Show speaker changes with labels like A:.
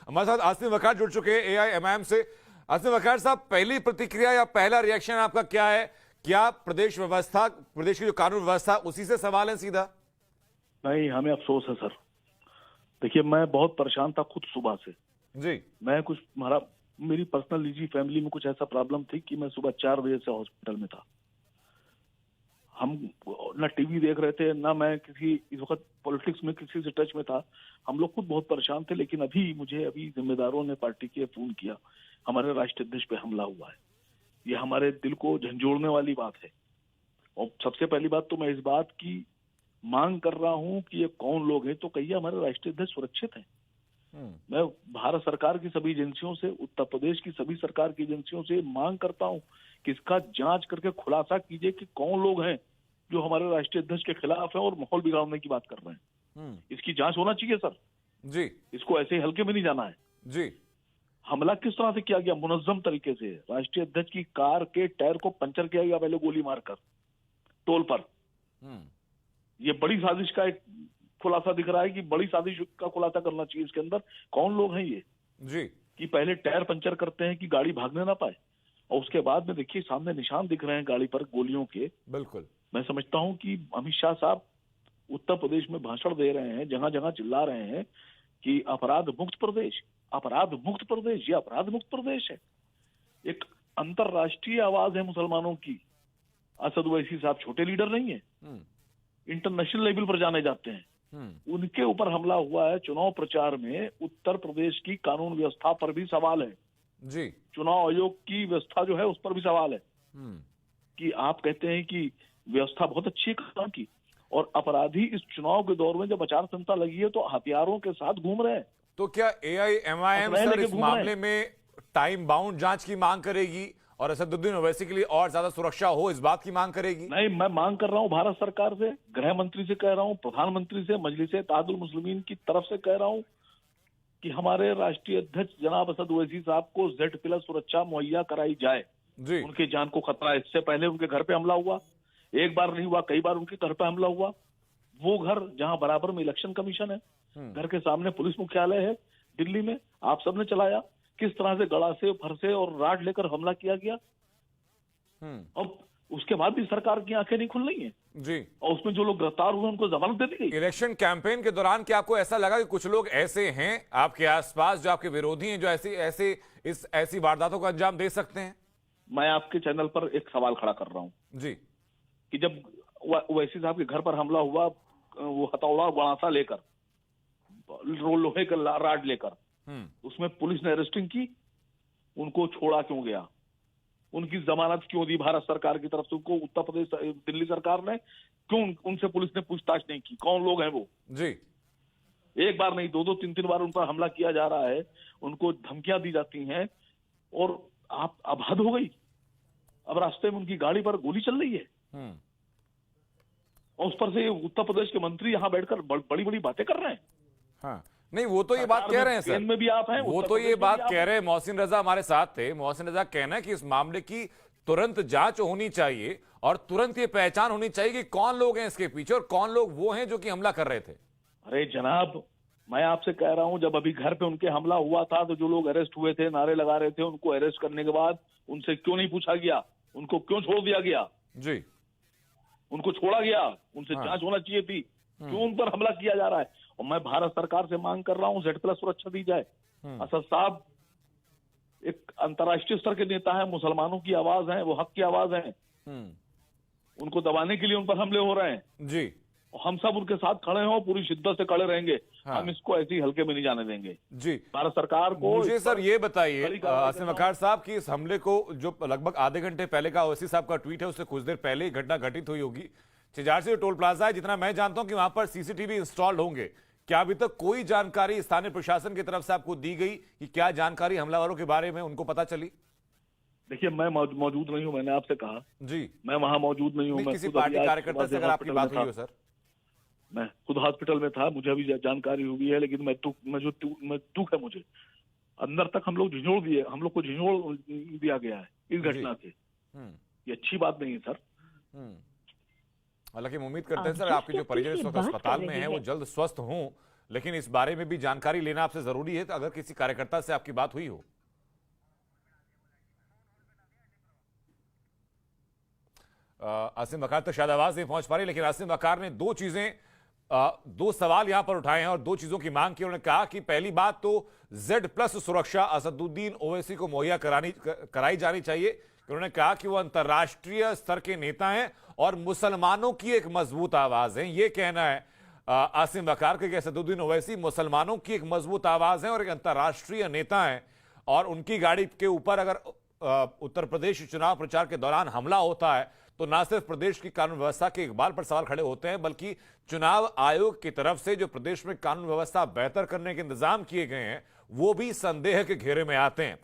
A: हमारे साथ आसिम वकार जुड़ चुके हैं एआईएमआईएम से। आसिम वकार साहब, पहली प्रतिक्रिया या पहला रिएक्शन आपका क्या है? क्या प्रदेश व्यवस्था, प्रदेश की जो कानून व्यवस्था, उसी से सवाल है सीधा?
B: नहीं, हमें अफसोस है सर। देखिए, मैं बहुत परेशान था खुद सुबह से।
A: जी
B: मैं कुछ मेरी पर्सनल निजी फैमिली में कुछ ऐसा प्रॉब्लम थी कि मैं सुबह 4 बजे से हॉस्पिटल में था। हम ना टीवी देख रहे थे, ना मैं किसी इस वक्त पॉलिटिक्स में किसी से टच में था। हम लोग खुद बहुत परेशान थे, लेकिन अभी जिम्मेदारों ने पार्टी के फोन किया, हमारे राष्ट्रीय अध्यक्ष पे हमला हुआ है। ये हमारे दिल को झंझोड़ने वाली बात है। और सबसे पहली बात तो मैं इस बात की मांग कर रहा हूं कि ये कौन लोग हैं, तो कहिए हमारे राष्ट्रीय अध्यक्ष सुरक्षित हैं। मैं भारत सरकार की सभी एजेंसियों से, उत्तर प्रदेश की सभी सरकार की एजेंसियों से मांग करता हूं कि इसका जांच करके खुलासा कीजिए कि कौन लोग हैं जो हमारे राष्ट्रीय अध्यक्ष के खिलाफ हैं और माहौल बिगाड़ने की बात कर रहे हैं। इसकी जांच होना चाहिए सर
A: जी
B: इसको ऐसे हल्के में नहीं जाना है।
A: जी
B: हमला किस तरह से किया गया? मुनज्जम तरीके से राष्ट्रीय अध्यक्ष की कार के टायर को पंचर किया गया, पहले गोली मारकर टोल पर। ये बड़ी साजिश का एक खुलासा दिख रहा है कि बड़ी साजिश का खुलासा करना चाहिए इसके अंदर। कौन लोग हैं ये
A: जी
B: कि पहले टायर पंचर करते हैं कि गाड़ी भागने ना पाए, और उसके बाद में देखिए सामने निशान दिख रहे हैं गाड़ी पर गोलियों के।
A: बिल्कुल।
B: मैं समझता हूं कि अमित शाह साहब उत्तर प्रदेश में भाषण दे रहे हैं, जहां जहां चिल्ला रहे हैं कि अपराध मुक्त प्रदेश, अपराध मुक्त प्रदेश। ये अपराध मुक्त प्रदेश है। एक अंतरराष्ट्रीय आवाज है मुसलमानों की। असद ओवैसी साहब छोटे लीडर नहीं है, इंटरनेशनल लेवल पर जाने जाते हैं। उनके ऊपर हमला हुआ है चुनाव प्रचार में। उत्तर प्रदेश की कानून व्यवस्था पर भी सवाल है
A: जी।
B: चुनाव आयोग की व्यवस्था जो है उस पर भी सवाल है कि आप कहते हैं कि व्यवस्था बहुत अच्छी है काम की, और अपराधी इस चुनाव के दौर में जब आचार संहिता लगी है तो हथियारों के साथ घूम रहे हैं।
A: तो क्या एआईएमआईएम
B: असलहे
A: सर
B: लेके
A: इस
B: घूम रहे
A: मामले में टाइम बाउंड जांच की मांग करेगी और असदुद्दीन ओवैसी के लिए और ज्यादा सुरक्षा हो, इस बात की मांग करेगी?
B: नहीं, मैं मांग कर रहा हूं भारत सरकार से, गृह मंत्री से कह रहा हूं, प्रधानमंत्री से, मजलिस-ए-इत्तेहादुल मुस्लिमीन की तरफ से कह रहा हूं कि हमारे राष्ट्रीय अध्यक्ष जनाब असद ओवैसी साहब को Z+ सुरक्षा मुहैया कराई जाए।
A: जी
B: उनकी जान को खतरा है। इससे पहले उनके घर पे हमला हुआ, एक बार नहीं हुआ, कई बार उनके घर पे हमला हुआ। वो घर जहां बराबर में इलेक्शन कमीशन है, घर के सामने पुलिस मुख्यालय है दिल्ली में, आप सबने चलाया। किस तरह से गड़ा से, फरसे और राड लेकर हमला किया गया, और उसके बाद भी सरकार की आंखें नहीं खुल रही हैं।
A: जी।
B: और उसमें जो लोग गिरफ्तार हुए उनको जमानत दे दी गई।
A: इलेक्शन कैंपेन के दौरान क्या आपको ऐसा लगा कि कुछ लोग ऐसे हैं आपके आसपास जो आपके विरोधी हैं, जो ऐसी वारदातों को अंजाम दे सकते हैं?
B: मैं आपके चैनल पर एक सवाल खड़ा कर रहा हूं
A: जी
B: कि जब ओवैसी साहब के घर पर हमला हुआ, वो हथौड़ा गड़ासा लेकर, लोहे का राड लेकर, उसमें पुलिस ने अरेस्टिंग की, उनको छोड़ा क्यों गया? उनकी जमानत क्यों दी भारत सरकार की तरफ से? उनको उत्तर प्रदेश दिल्ली सरकार ने क्यों, उनसे पुलिस ने पूछताछ नहीं की? कौन लोग हैं वो?
A: जी।
B: एक बार नहीं, दो दो तीन तीन बार उन पर हमला किया जा रहा है, उनको धमकियां दी जाती हैं, और आप अब हद हो गई। अब रास्ते में उनकी गाड़ी पर गोली चल रही है, और उस पर से उत्तर प्रदेश के मंत्री यहां बैठकर बड़ी बड़ी बातें कर रहे हैं।
A: हाँ, नहीं वो तो ये बात कह रहे हैं सर,
B: में भी आप हैं,
A: वो तो ये बात कह रहे हैं। मोहसिन रजा हमारे साथ थे। मोहसिन रजा कहना है कि इस मामले की तुरंत जांच होनी चाहिए और तुरंत ये पहचान होनी चाहिए कि कौन लोग हैं इसके पीछे और कौन लोग वो हैं जो कि हमला कर रहे थे।
B: अरे जनाब, मैं आपसे कह रहा हूं, जब अभी घर पे उनके हमला हुआ था तो जो लोग अरेस्ट हुए थे, नारे लगा रहे थे, उनको अरेस्ट करने के बाद उनसे क्यों नहीं पूछा गया? उनको क्यों छोड़ दिया गया?
A: जी,
B: उनको छोड़ा गया, उनसे जांच होना चाहिए थी। क्यों उन पर हमला किया जा रहा है? और मैं भारत सरकार से मांग कर रहा हूं Z+ सुरक्षा दी जाए। असद साहब एक अंतर्राष्ट्रीय स्तर के नेता है, मुसलमानों की आवाज है, वो हक की आवाज है। उनको दबाने के लिए उन पर हमले हो रहे हैं
A: जी।
B: और हम सब उनके साथ खड़े हैं, पूरी शिद्दत से खड़े रहेंगे। हम इसको ऐसे ही हल्के में नहीं जाने देंगे।
A: जी,
B: भारत सरकार को।
A: मुझे सर ये बताइए आसिम वकार साहब कि इस हमले को जो लगभग आधे घंटे पहले का ओवैसी साहब का ट्वीट है, उससे कुछ देर पहले ही घटना घटित हुई होगी। चिजारसी टोल प्लाजा है, जितना मैं जानता हूं कि वहां पर सीसीटीवी इंस्टॉल्ड होंगे। क्या अभी तक कोई जानकारी स्थानीय प्रशासन की तरफ से आपको दी गई कि क्या जानकारी हमलावरों के बारे में उनको पता चली?
B: देखिए, मैं मौजूद नहीं हूं, मैंने आपसे कहा
A: जी,
B: मैं वहां मौजूद नहीं हूं। मैं
A: किसी पार्टी कार्यकर्ता से अगर आपकी बात हुई हो सर?
B: मैं खुद हॉस्पिटल में था, मुझे अभी जानकारी हुई है, लेकिन मैं दुख है मुझे। अंदर तक हम लोग झिझोड़ दिए, हम लोग को झिझोड़ दिया गया है इस घटना से। ये अच्छी बात नहीं है सर।
A: हालांकि हम उम्मीद करते हैं सर आपके जो परिजन इस वक्त अस्पताल में हैं वो जल्द स्वस्थ हों, लेकिन इस बारे में भी जानकारी लेना आपसे जरूरी है, तो अगर किसी कार्यकर्ता से आपकी बात हुई हो। आसिम वकार तो शायद आवाज नहीं पहुंच पा रही, लेकिन आसिम वकार ने दो सवाल यहां पर उठाए हैं और दो चीजों की मांग की। उन्होंने कहा कि पहली बात तो Z+ सुरक्षा असदुद्दीन ओवैसी को मुहैया कराई जानी चाहिए। उन्होंने कहा कि वो अंतर्राष्ट्रीय स्तर के नेता हैं और मुसलमानों की एक मजबूत आवाज है। ये कहना है आसिम वकार के कि असदुद्दीन ओवैसी मुसलमानों की एक मजबूत आवाज है और एक अंतर्राष्ट्रीय नेता है, और उनकी गाड़ी के ऊपर अगर उत्तर प्रदेश चुनाव प्रचार के दौरान हमला होता है तो ना सिर्फ प्रदेश की कानून व्यवस्था के इकबाल पर सवाल खड़े होते हैं, बल्कि चुनाव आयोग की तरफ से जो प्रदेश में कानून व्यवस्था बेहतर करने के इंतजाम किए गए हैं वो भी संदेह के घेरे में आते हैं।